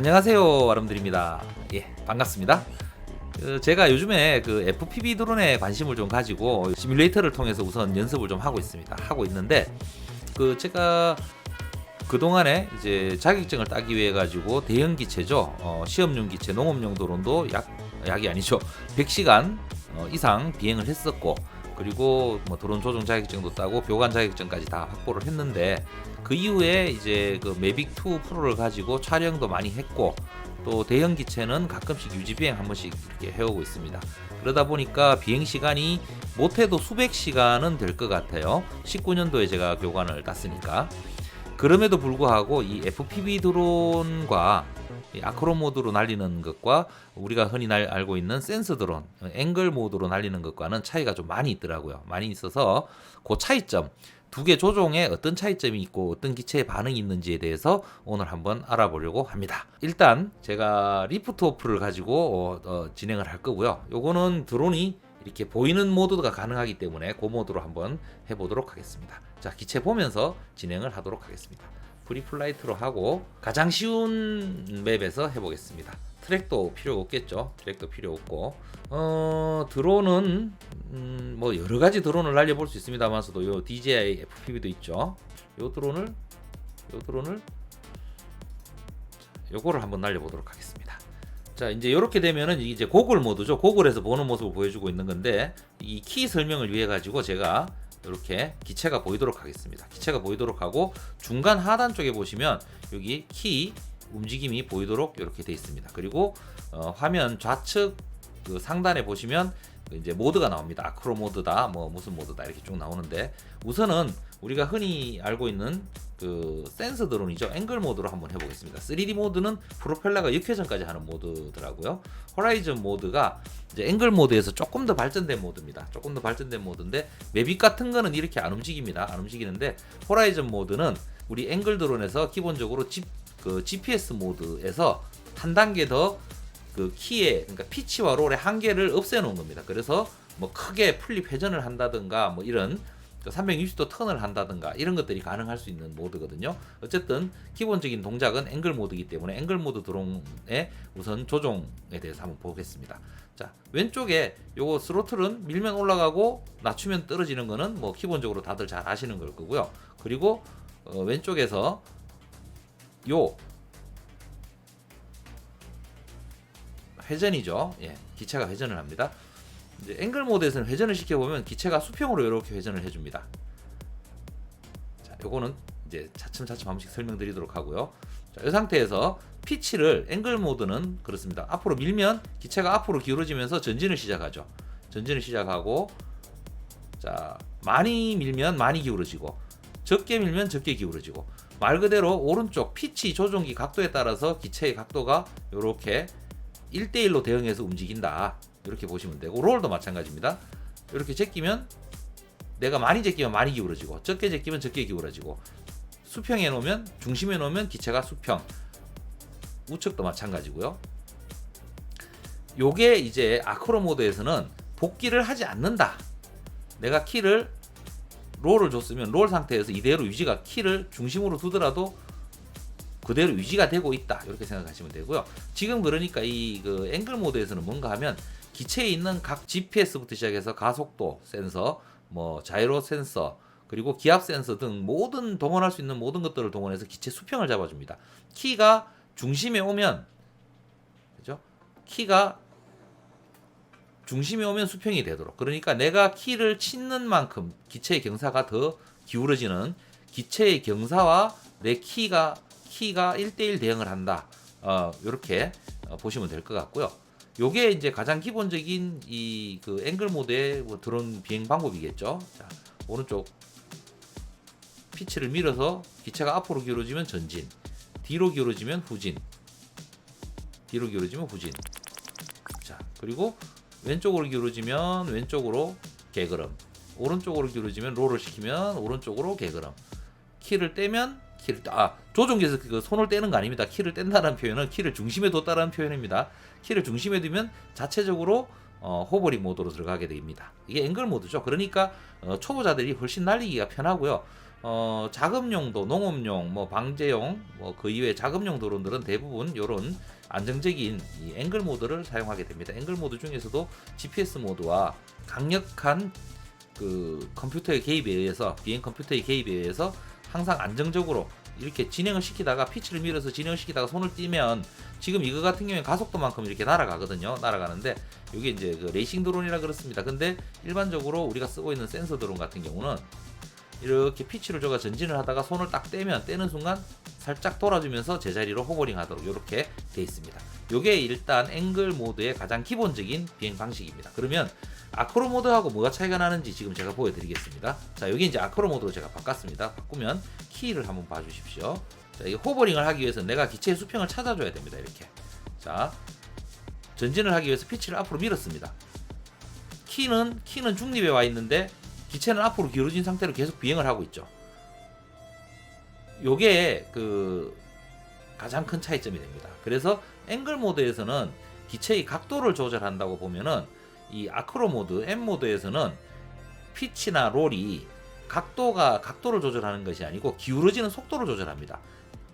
안녕하세요, 아름드립니다. 예, 반갑습니다. 제가 요즘에 그 FPV 드론에 관심을 좀 가지고 시뮬레이터를 통해서 우선 연습을 좀 하고 있습니다. 하고 있는데 제가 그동안에 이제 자격증을 따기 위해 가지고 대형 기체죠. 시험용 기체, 농업용 드론도 약이 아니죠. 100시간 이상 비행을 했었고, 그리고 뭐 드론 조종 자격증도 따고 교관 자격증까지 다 확보를 했는데, 그 이후에 이제 그 매빅 2 프로를 가지고 촬영도 많이 했고, 또 대형 기체는 가끔씩 유지 비행 한 번씩 이렇게 해오고 있습니다. 그러다 보니까 비행 시간이 못해도 수백 시간은 될 것 같아요. 19년도에 제가 교관을 땄으니까. 그럼에도 불구하고 이 FPV 드론과 이 아크로 모드로 날리는 것과 우리가 흔히 알고 있는 센서 드론, 앵글 모드로 날리는 것과는 차이가 좀 많이 있더라고요. 많이 있어서 그 차이점, 두 개 조종에 어떤 차이점이 있고 어떤 기체의 반응이 있는지에 대해서 오늘 한번 알아보려고 합니다. 일단 제가 리프트 오프를 가지고 진행을 할 거고요. 요거는 드론이 이렇게 보이는 모드가 가능하기 때문에 그 모드로 한번 해보도록 하겠습니다. 자, 기체 보면서 진행을 하도록 하겠습니다. 프리플라이트로 하고 가장 쉬운 맵에서 해보겠습니다. 트랙도 필요 없겠죠. 트랙도 필요 없고, 드론은 뭐 여러 가지 드론을 날려볼 수 있습니다만서도 요 DJI FPV도 있죠. 요거를 한번 날려보도록 하겠습니다. 자, 이제 이렇게 되면은 이제 고글 모드죠. 고글에서 보는 모습을 보여주고 있는 건데, 이 키 설명을 위해 가지고 제가 이렇게 기체가 보이도록 하겠습니다. 기체가 보이도록 하고, 중간 하단 쪽에 보시면 여기 키 움직임이 보이도록 이렇게 되어 있습니다. 그리고 화면 좌측 그 상단에 보시면 이제 모드가 나옵니다. 아크로 모드다, 뭐 무슨 모드다 이렇게 쭉 나오는데, 우선은 우리가 흔히 알고 있는 그 센서 드론이죠. 앵글 모드로 한번 해보겠습니다. 3D 모드는 프로펠러가 역회전까지 하는 모드더라고요. 호라이즌 모드가 이제 앵글 모드에서 조금 더 발전된 모드입니다. 조금 더 발전된 모드인데, 매빅 같은 거는 이렇게 안 움직입니다. 안 움직이는데, 호라이즌 모드는 우리 앵글 드론에서 기본적으로 GPS 모드에서 한 단계 더 그 키의, 그러니까 피치와 롤의 한계를 없애놓은 겁니다. 그래서 뭐 크게 플립 회전을 한다든가, 뭐 이런 360도 턴을 한다든가 이런 것들이 가능할 수 있는 모드거든요. 어쨌든 기본적인 동작은 앵글 모드이기 때문에 앵글 모드 드론의 우선 조종에 대해서 한번 보겠습니다. 자, 왼쪽에 요거 스로틀은 밀면 올라가고 낮추면 떨어지는 거는 뭐 기본적으로 다들 잘 아시는 걸 거고요. 그리고 왼쪽에서 요 회전이죠. 예, 기체가 회전을 합니다. 이제 앵글 모드에서는 회전을 시켜보면 기체가 수평으로 이렇게 회전을 해줍니다. 자, 요거는 이제 차츰차츰 한 번씩 설명드리도록 하고요. 자, 이 상태에서 피치를, 앵글 모드는 그렇습니다. 앞으로 밀면 기체가 앞으로 기울어지면서 전진을 시작하죠. 전진을 시작하고, 자, 많이 밀면 많이 기울어지고, 적게 밀면 적게 기울어지고, 말 그대로 오른쪽 피치 조종기 각도에 따라서 기체의 각도가 이렇게 1대1로 대응해서 움직인다. 이렇게 보시면 되고, 롤도 마찬가지입니다. 이렇게 제끼면, 내가 많이 제끼면 많이 기울어지고, 적게 제끼면 적게 기울어지고, 수평에 놓으면, 중심에 놓으면 기체가 수평, 우측도 마찬가지고요. 요게 이제 아크로 모드에서는 복귀를 하지 않는다. 내가 키를 롤을 줬으면 롤 상태에서 이대로 유지가, 키를 중심으로 두더라도 그대로 유지가 되고 있다. 이렇게 생각하시면 되고요. 지금 그러니까 이 그 앵글 모드에서는 뭔가 하면 기체에 있는 각 GPS부터 시작해서 가속도 센서, 뭐 자이로 센서, 그리고 기압 센서 등 모든 동원할 수 있는 모든 것들을 동원해서 기체 수평을 잡아줍니다. 키가 중심에 오면, 그죠? 키가 중심에 오면 수평이 되도록. 그러니까 내가 키를 치는 만큼 기체의 경사가 더 기울어지는, 기체의 경사와 내 키가 1대1 대응을 한다. 이렇게 보시면 될 것 같고요. 요게 이제 가장 기본적인 이 그 앵글 모드의 뭐 드론 비행 방법이겠죠. 자, 오른쪽 피치를 밀어서 기체가 앞으로 기울어지면 전진, 뒤로 기울어지면 후진, 뒤로 기울어지면 후진. 자, 그리고 왼쪽으로 기울어지면 왼쪽으로 개걸음, 오른쪽으로 기울어지면 롤을 시키면 오른쪽으로 개걸음. 키를 떼면 조종기에서 그 손을 떼는 거 아닙니다. 키를 뗀다는 표현은 키를 중심에 뒀다는 표현입니다. 키를 중심에 두면 자체적으로 호버링 모드로 들어가게 됩니다. 이게 앵글 모드죠. 그러니까 초보자들이 훨씬 날리기가 편하고요. 작업용도, 농업용, 뭐 방제용, 뭐 그 이외의 작업용 드론들은 대부분 이런 안정적인 이 앵글 모드를 사용하게 됩니다. 앵글 모드 중에서도 GPS 모드와 강력한 그 컴퓨터의 개입에 의해서, 비행 컴퓨터의 개입에 의해서 항상 안정적으로 이렇게 진행을 시키다가 피치를 밀어서 진행을 시키다가 손을 띄면, 지금 이거 같은 경우에 가속도만큼 이렇게 날아가거든요. 날아가는데 이게 이제 그 레이싱 드론이라 그렇습니다. 근데 일반적으로 우리가 쓰고 있는 센서 드론 같은 경우는 이렇게 피치를 줘가 전진을 하다가 손을 딱 떼면, 떼는 순간 살짝 돌아주면서 제자리로 호버링 하도록 이렇게 되어 있습니다. 이게 일단 앵글 모드의 가장 기본적인 비행 방식입니다. 그러면 아크로 모드하고 뭐가 차이가 나는지 지금 제가 보여드리겠습니다. 자, 여기 이제 아크로 모드로 제가 바꿨습니다. 바꾸면 키를 한번 봐주십시오. 자, 이 호버링을 하기 위해서 내가 기체의 수평을 찾아줘야 됩니다. 이렇게. 자, 전진을 하기 위해서 피치를 앞으로 밀었습니다. 키는 중립에 와 있는데 기체는 앞으로 기울어진 상태로 계속 비행을 하고 있죠. 요게 그 가장 큰 차이점이 됩니다. 그래서 앵글 모드에서는 기체의 각도를 조절한다고 보면은, 이 아크로 모드, M 모드에서는 피치나 롤이 각도를 조절하는 것이 아니고 기울어지는 속도를 조절합니다.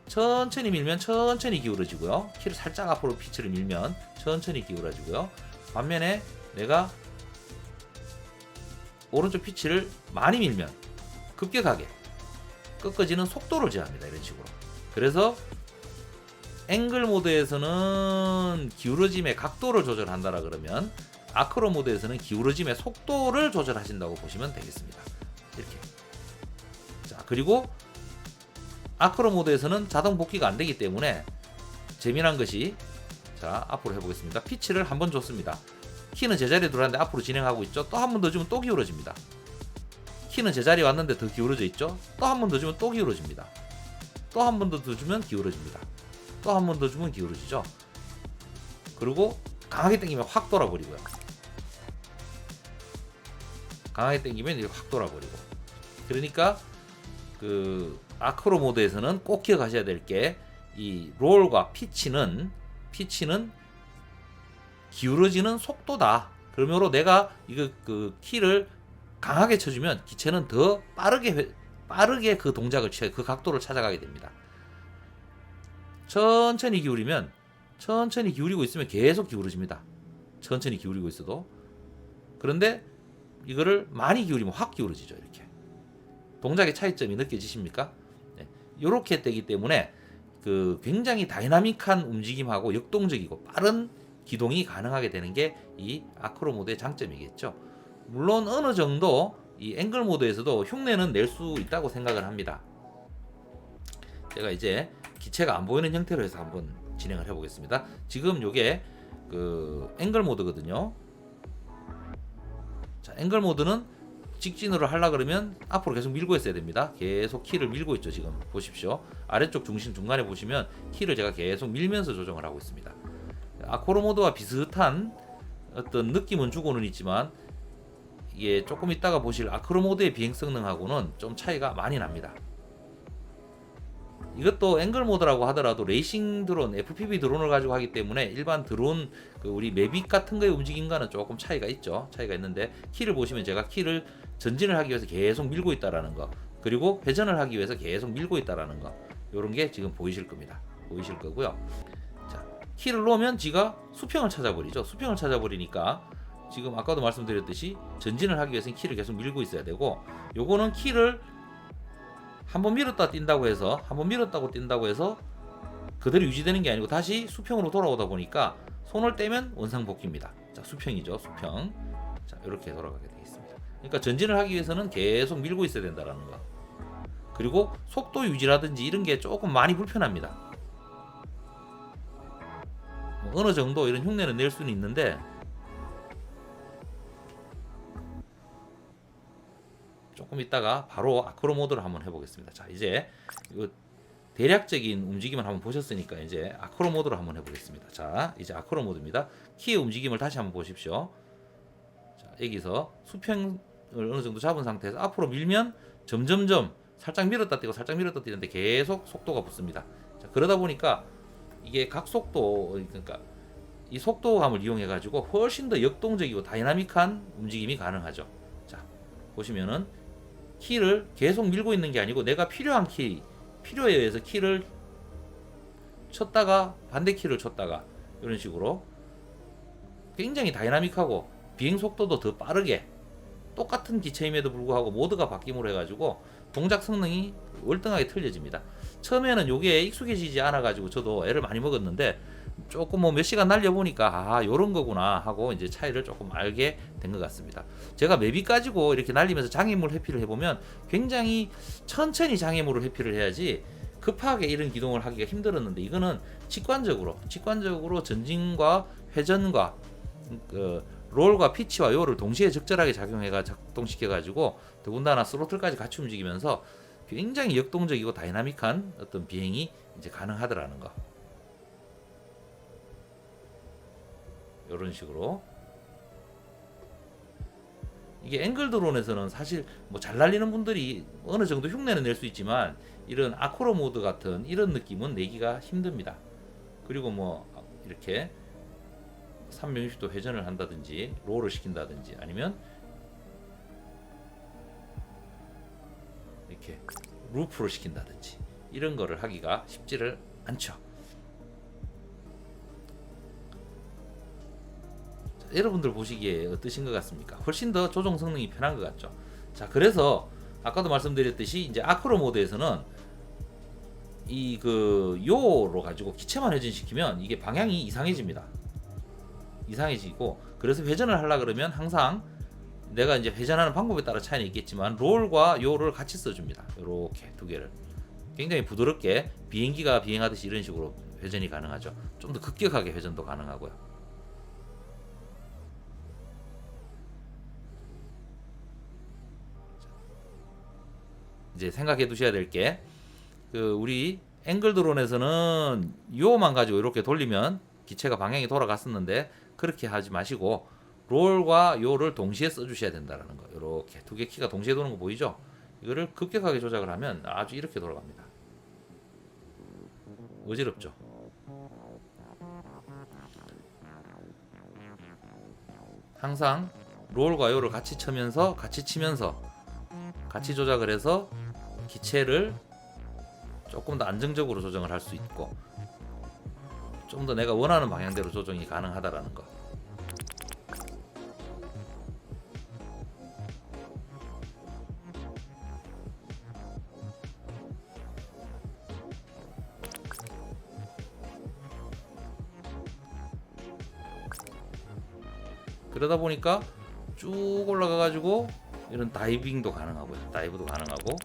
천천히 밀면 천천히 기울어지고요. 키를 살짝 앞으로 피치를 밀면 천천히 기울어지고요. 반면에 내가 오른쪽 피치를 많이 밀면 급격하게 꺾어지는 속도를 제어합니다. 이런 식으로. 그래서 앵글 모드에서는 기울어짐의 각도를 조절한다라 그러면, 아크로 모드에서는 기울어짐의 속도를 조절하신다고 보시면 되겠습니다. 이렇게. 자, 그리고 아크로 모드에서는 자동 복귀가 안 되기 때문에 재미난 것이, 자, 앞으로 해보겠습니다. 피치를 한번 줬습니다. 키는 제자리에 들어왔는데 앞으로 진행하고 있죠. 또 한 번 더 주면 또 기울어집니다. 키는 제자리에 왔는데 더 기울어져 있죠. 또 한 번 더 주면 또 기울어집니다. 또 한 번 더 주면 기울어집니다. 또 한 번 더 주면 기울어지죠. 그리고 강하게 당기면 확 돌아버리고요. 강하게 당기면 이렇게 확 돌아버리고. 그러니까 그 아크로 모드에서는 꼭 기억하셔야 될 게, 이 롤과 피치는 기울어지는 속도다. 그러므로 내가 이거 그 키를 강하게 쳐주면 기체는 더 빠르게 그 동작을 취해 그 각도를 찾아가게 됩니다. 천천히 기울이면, 천천히 기울이고 있으면 계속 기울어집니다. 천천히 기울이고 있어도. 그런데 이거를 많이 기울이면 확 기울어지죠. 이렇게. 동작의 차이점이 느껴지십니까? 네. 이렇게 되기 때문에 그 굉장히 다이나믹한 움직임하고 역동적이고 빠른 기동이 가능하게 되는 게 이 아크로 모드의 장점이겠죠. 물론 어느 정도 이 앵글 모드에서도 흉내는 낼 수 있다고 생각을 합니다. 제가 이제 기체가 안 보이는 형태로 해서 한번 진행을 해보겠습니다. 지금 요게 그 앵글 모드거든요. 자, 앵글 모드는 직진으로 하려 그러면 앞으로 계속 밀고 있어야 됩니다. 계속 키를 밀고 있죠. 지금 보십시오. 아래쪽 중심 중간에 보시면 키를 제가 계속 밀면서 조정을 하고 있습니다. 아크로 모드와 비슷한 어떤 느낌은 주고는 있지만, 이게 조금 있다가 보실 아크로 모드의 비행 성능하고는 좀 차이가 많이 납니다. 이것도 앵글 모드라고 하더라도 레이싱 드론, FPV 드론을 가지고 하기 때문에 일반 드론 그 우리 매빅 같은 거의 움직임과는 조금 차이가 있죠. 차이가 있는데, 키를 보시면 제가 키를 전진을 하기 위해서 계속 밀고 있다라는 거, 그리고 회전을 하기 위해서 계속 밀고 있다라는 거, 이런 게 지금 보이실 겁니다. 보이실 거고요. 자, 키를 놓으면 지가 수평을 찾아버리죠. 수평을 찾아버리니까 지금 아까도 말씀드렸듯이 전진을 하기 위해서는 키를 계속 밀고 있어야 되고, 요거는 키를 한번 밀었다 뛴다고 해서, 한번 밀었다고 뛴다고 해서 그대로 유지되는 게 아니고 다시 수평으로 돌아오다 보니까 손을 떼면 원상복귀입니다. 자, 수평이죠. 수평. 자, 이렇게 돌아가게 되겠습니다. 그러니까 전진을 하기 위해서는 계속 밀고 있어야 된다라는 거. 그리고 속도 유지라든지 이런 게 조금 많이 불편합니다. 어느 정도 이런 흉내는 낼 수는 있는데, 조금 있다가 바로 아크로 모드로 한번 해보겠습니다. 자, 이제 이거 대략적인 움직임을 한번 보셨으니까 이제 아크로 모드로 한번 해보겠습니다. 자, 이제 아크로 모드입니다. 키의 움직임을 다시 한번 보십시오. 자, 여기서 수평을 어느 정도 잡은 상태에서 앞으로 밀면 점점점 살짝 밀었다 뛰고 살짝 밀었다 뛰는데 계속 속도가 붙습니다. 자, 그러다 보니까 이게 각속도, 그러니까 이 속도감을 이용해 가지고 훨씬 더 역동적이고 다이나믹한 움직임이 가능하죠. 자, 보시면은 키를 계속 밀고 있는 게 아니고 내가 필요한 키, 필요에 의해서 키를 쳤다가 반대 키를 쳤다가 이런 식으로 굉장히 다이나믹하고 비행 속도도 더 빠르게 똑같은 기체임에도 불구하고 모드가 바뀜으로 해가지고 동작 성능이 월등하게 틀려집니다. 처음에는 요게 익숙해지지 않아가지고 저도 애를 많이 먹었는데 조금 뭐 몇 시간 날려보니까 아 요런 거구나 하고 이제 차이를 조금 알게 된 것 같습니다. 제가 맵이 까지고 이렇게 날리면서 장애물 회피를 해보면 굉장히 천천히 장애물을 회피를 해야지 급하게 이런 기동을 하기가 힘들었는데 이거는 직관적으로 전진과 회전과 롤과 피치와 요를 동시에 적절하게 작동시켜가지고 더군다나 스로틀까지 같이 움직이면서 굉장히 역동적이고 다이나믹한 어떤 비행이 이제 가능하더라는 거. 이런 식으로 이게 앵글 드론에서는 사실 뭐 잘 날리는 분들이 어느 정도 흉내는 낼 수 있지만 이런 아크로 모드 같은 이런 느낌은 내기가 힘듭니다. 그리고 뭐 이렇게 360도 회전을 한다든지 롤을 시킨다든지 아니면 이렇게 루프를 시킨다든지 이런 거를 하기가 쉽지를 않죠. 자, 여러분들 보시기에 어떠신 것 같습니까? 훨씬 더 조종 성능이 편한 것 같죠. 자, 그래서 아까도 말씀드렸듯이 이제 아크로 모드에서는 이 그 요로 가지고 기체만 회전시키면 이게 방향이 이상해지고 그래서 회전을 하려 그러면 항상 내가 이제 회전하는 방법에 따라 차이는 있겠지만 롤과 요를 같이 써줍니다. 이렇게 두 개를 굉장히 부드럽게 비행기가 비행하듯이 이런 식으로 회전이 가능하죠. 좀 더 급격하게 회전도 가능하고요. 이제 생각해 두셔야 될 게 우리 앵글 드론에서는 요만 가지고 이렇게 돌리면 기체가 방향이 돌아갔었는데 그렇게 하지 마시고 롤과 요를 동시에 써주셔야 된다는 거. 이렇게 두 개 키가 동시에 도는 거 보이죠? 이거를 급격하게 조작을 하면 아주 이렇게 돌아갑니다. 어지럽죠? 항상 롤과 요를 같이 치면서 같이 조작을 해서 기체를 조금 더 안정적으로 조정을 할 수 있고 좀 더 내가 원하는 방향대로 조정이 가능하다라는 거. 그러다 보니까 쭉 올라가 가지고 이런 다이빙도 가능하고요. 다이브도 가능하고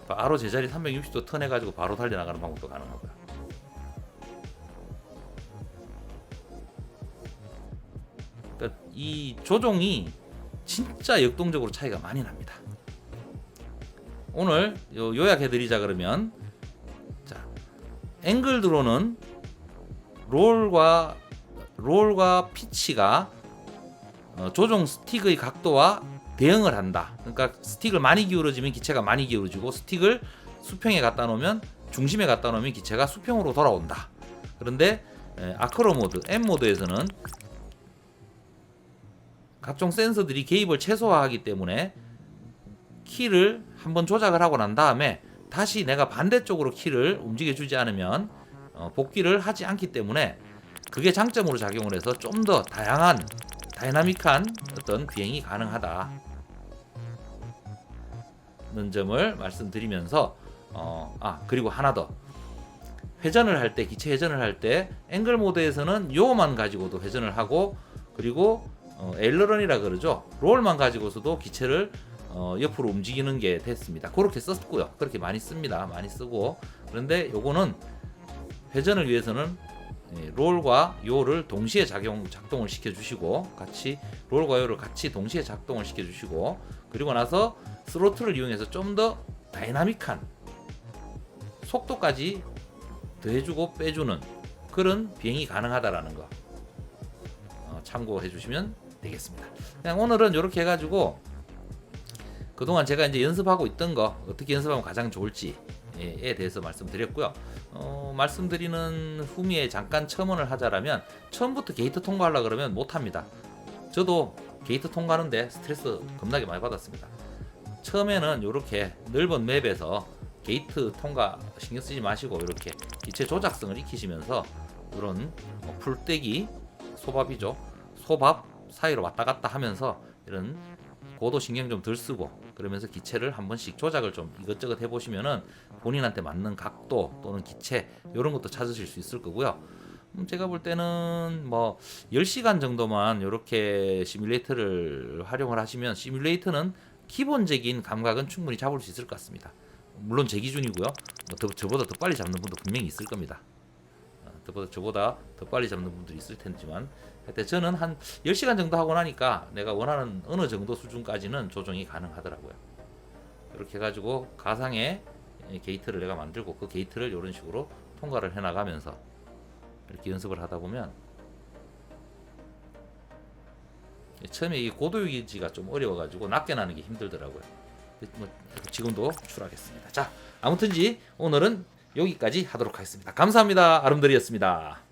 바로 제자리 360도 턴 해가지고 바로 달려나가는 방법도 가능하고요. 그러니까 이 조종이 진짜 역동적으로 차이가 많이 납니다. 오늘 요약해드리자 그러면 자, 앵글 드론은 롤과 피치가 조종 스틱의 각도와 대응을 한다. 그러니까 스틱을 많이 기울어지면 기체가 많이 기울어지고 스틱을 수평에 갖다 놓으면 중심에 갖다 놓으면 기체가 수평으로 돌아온다. 그런데 아크로 모드, M 모드에서는 각종 센서들이 개입을 최소화하기 때문에 키를 한번 조작을 하고 난 다음에 다시 내가 반대쪽으로 키를 움직여주지 않으면 복귀를 하지 않기 때문에 그게 장점으로 작용을 해서 좀 더 다양한 다이나믹한 어떤 비행이 가능하다는 점을 말씀드리면서 그리고 하나 더 회전을 할 때 기체 회전을 할 때 앵글 모드에서는 요만 가지고도 회전을 하고 그리고 에일러런이라 그러죠. 롤만 가지고서도 기체를 옆으로 움직이는 게 됐습니다. 그렇게 썼고요. 그렇게 많이 씁니다. 많이 쓰고 그런데 요거는 회전을 위해서는 롤과 요를 동시에 작동을 시켜주시고 같이 롤과 요를 같이 동시에 작동을 시켜주시고 그리고 나서 스로틀을 이용해서 좀 더 다이나믹한 속도까지 더해주고 빼주는 그런 비행이 가능하다라는 거 참고해 주시면 되겠습니다. 그냥 오늘은 이렇게 해가지고 그동안 제가 이제 연습하고 있던 거 어떻게 연습하면 가장 좋을지에 대해서 말씀드렸고요. 말씀드리는 후미에 잠깐 첨언을 하자라면 처음부터 게이트 통과하려 그러면 못합니다. 저도 게이트 통과하는데 스트레스 겁나게 많이 받았습니다. 처음에는 이렇게 넓은 맵에서 게이트 통과 신경 쓰지 마시고 이렇게 기체 조작성을 익히시면서 이런 풀떼기 소밥이죠. 소밥 사이로 왔다 갔다 하면서 이런 고도 신경 좀 덜 쓰고 그러면서 기체를 한 번씩 조작을 좀 이것저것 해보시면은 본인한테 맞는 각도 또는 기체 이런 것도 찾으실 수 있을 거고요. 제가 볼 때는 뭐 10시간 정도만 이렇게 시뮬레이터를 활용을 하시면 시뮬레이터는 기본적인 감각은 충분히 잡을 수 있을 것 같습니다. 물론 제 기준이고요. 뭐 저보다 더 빨리 잡는 분도 분명히 있을 겁니다. 저보다 더 빨리 잡는 분들이 있을 텐지만 하여튼 저는 한 10시간 정도 하고 나니까 내가 원하는 어느 정도 수준까지는 조정이 가능하더라고요. 이렇게 해가지고 가상의 게이트를 내가 만들고 그 게이트를 이런 식으로 통과를 해나가면서 이렇게 연습을 하다 보면 처음에 이 고도 유지가 좀 어려워가지고 낮게 나는 게 힘들더라고요. 뭐 지금도 출하겠습니다. 자, 아무튼지 오늘은 여기까지 하도록 하겠습니다. 감사합니다. 아름드리였습니다.